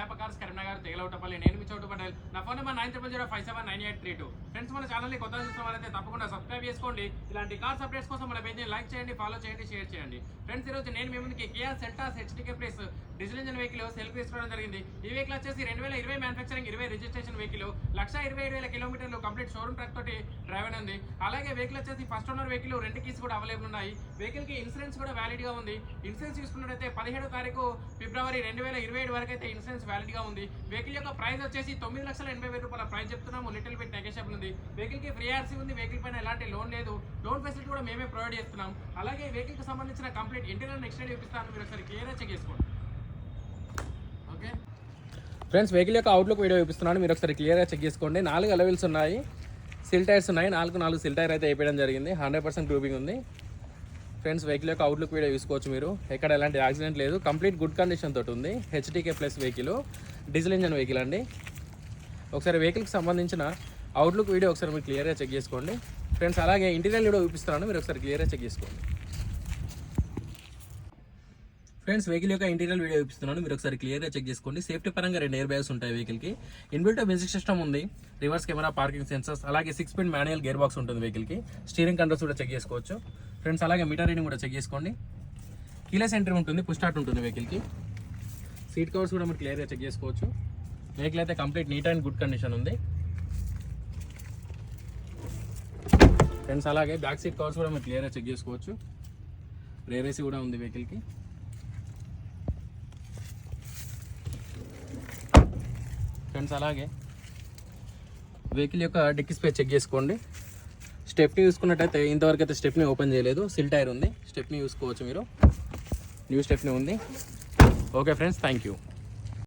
దయాప cars Karimnagar తెగలౌటపల్లి. నేను మీ చోటు పటేల్. నా ఫోన్ నెంబర్ 9000579832. ఫ్రెండ్స్ మన ఛానల్ని కొత్తగా చూసిన వాళ్ళైతే తప్పకుండా సబ్స్క్రైబ్ చేసుకోండి. ఇలాంటి కార్స్ అప్డేట్స్ కోసం మన పేజ్ని లైక్ చేయండి, ఫాలో చేయండి, షేర్ చేయండి. ఫ్రెండ్స్ ఈరోజు నేను మీ ముందుకి Kia Seltos HTK plus diesel engine vehicle self తీసుకోవడం జరిగింది. ఈ వెహికల్ వచ్చేసి 2020 మ్యానుఫ్యాక్చరింగ్ 20 రిజిస్ట్రేషన్ వెహికల్ 1,27,000 కిలోమీటర్లు కంప్లీట్ షోరూమ్ ట్రాక్ తోటి డ్రైవ్ ఉంది. అలాగే వెహికల్ వచ్చేసి ఫస్ట్ ఓనర్ వెహికల్, రెండు కీస్ కూడా అవైలబుల్ ఉన్నాయి. వెహికల్ కి ఇన్సూరెన్స్ కూడా వ్యాలిడ్ గా ఉంది. ఇన్సూరెన్స్ చూసుకున్నట్టయితే 17వ తారీఖు ఫిబ్రవరి 2027 వరకు అయితే ఇన్సూరెన్స్ వ్యాలిడ్ గా ఉంది. వెహికల్ యొక్క ప్రైస్ వచ్చేసి 9,80,000 రూపాయల ప్రైస్ చెప్తున్నాము. లిటిల్ బిట్ నెగోషియబుల్ ఉంది. వెహికల్ కి ఫ్రీ ఆర్సీ ఉంది. వెహికల్ పైన ఎలాంటి లోన్ లేదు. లోన్ ఫెసిలిటీ కూడా మేమే ప్రొవైడ్ చేస్తున్నాం. అలాగే వెహికల్ కి సంబంధించిన కంప్లీట్ ఇంటీరియర్ నెక్స్ట్ చూపిస్తాను. మీరు ఒకసారి క్లియర్గా చెక్ చేసుకోండి. ఓకే ఫ్రెండ్స్, వెహికల్ యొక్క అవుట్లుక్ వీడియో చూపిస్తున్నాను. మీరు ఒకసారి క్లియర్గా చెక్ చేసుకోండి. 4 అలవెల్స్ ఉన్నాయి, సిల్ టైర్స్ ఉన్నాయి. 4 సిల్ టైర్ అయితే వేయడం జరిగింది. 100% గ్రూపింగ్ ఉంది. ఫ్రెండ్స్, వెహికల్ యొక్క అవుట్లుక్ వీడియో చూసుకోవచ్చు మీరు. ఎక్కడ ఎలాంటి యాక్సిడెంట్ లేదు. కంప్లీట్ గుడ్ కండిషన్ తోటి ఉంది. HTK plus vehicle, diesel engine vehicle అండి. ఒకసారి వెహికల్కి సంబంధించిన అవుట్లుక్ వీడియో ఒకసారి మీరు క్లియర్గా చెక్ చేసుకోండి. ఫ్రెండ్స్, అలాగే ఇంటీరియర్ వీడియో చూపిస్తున్నాను. మీరు ఒకసారి క్లియర్గా చెక్ చేసుకోండి. ఫ్రెండ్స్, వెహికల్ యొక్క ఇంటీరియర్ వీడియో చూపిస్తున్నాను. మీరు ఒకసారి క్లియర్గా చెక్ చేసుకోండి. సేఫ్టీ పరంగా 2 ఎయిర్ బ్యాగ్స్ ఉంటాయి వెహికల్కి. ఇన్బిల్ట్ మ్యూజిక్ సిస్టమ్ ఉంది, రివర్స్ కెమెరా, పార్కింగ్ సెన్సర్స్, అలాగే 6 స్పీడ్ మాన్యువల్ గేర్ బాక్స్ ఉంటుంది వెహికల్కి. స్టీరింగ్ కంట్రోల్స్ కూడా చెక్ చేసుకోవచ్చు. ఫ్రెండ్స్, అలాగే మీటర్ రీడింగ్ కూడా చెక్ చేసుకోండి. కీలెస్ ఎంట్రీ ఉంటుంది, పుష్ స్టార్ట్ ఉంటుంది వెహికల్కి. సీట్ కవర్స్ కూడా మీరు క్లియర్గా చెక్ చేసుకోవచ్చు. వెహికల్ అయితే complete neat and good condition ఉంది. ఫ్రెండ్స్, అలాగే బ్యాక్ సీట్ కవర్స్ కూడా మీరు క్లియర్గా చెక్ చేసుకోవచ్చు. రేర్ ఏసీ కూడా ఉంది వెహికల్కి. ఫ్రెండ్స్, అలాగే వెహికల్ యొక్క డిక్కీ స్పేస్ చెక్ చేసుకోండి. స్టెప్ని చూసుకున్నట్టయితే ఇంతవరకు అయితే స్టెప్ని ఓపెన్ చేయలేదు. సిల్ టైర్ ఉంది. స్టెప్ని చూసుకోవచ్చు మీరు. న్యూ స్టెప్ని ఉంది. Okay friends, thank you.